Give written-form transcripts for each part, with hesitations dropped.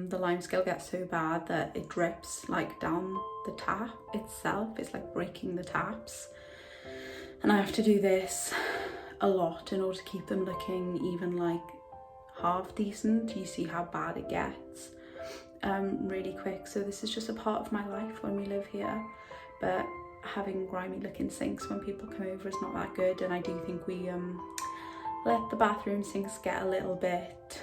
the limescale gets so bad that it drips like down the tap itself. It's like breaking the taps, and I have to do this a lot in order to keep them looking even like half decent. You see how bad it gets really quick. So this is just a part of my life when we live here, but having grimy looking sinks when people come over is not that good. And I do think we let the bathroom sinks get a little bit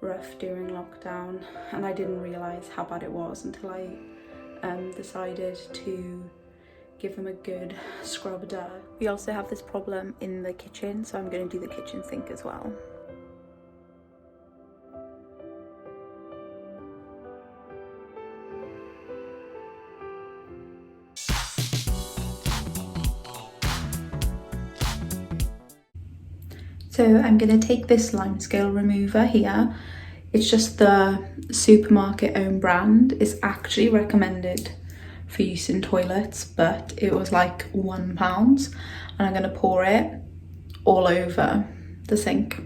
rough during lockdown, and I didn't realise how bad it was until I decided to give them a good scrub duh. We also have this problem in the kitchen, so I'm going to do the kitchen sink as well. So I'm going to take this Limescale remover here. It's just the supermarket own brand. It's actually recommended for use in toilets, but it was like £1, and I'm going to pour it all over the sink.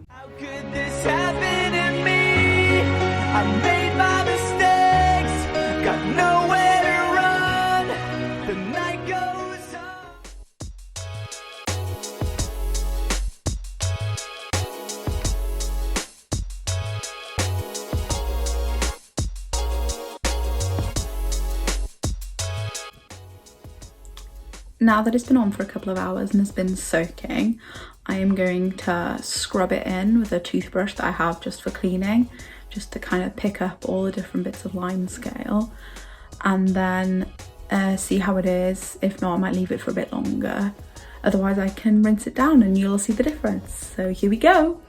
How could this happen to me? I made my mistakes, got nowhere to run. The night goes on. Now that it's been on for a couple of hours and has been soaking, I am going to scrub it in with a toothbrush that I have just for cleaning, just to kind of pick up all the different bits of Limescale, and then see how it is. If not, I might leave it for a bit longer. Otherwise I can rinse it down and you'll see the difference. So here we go.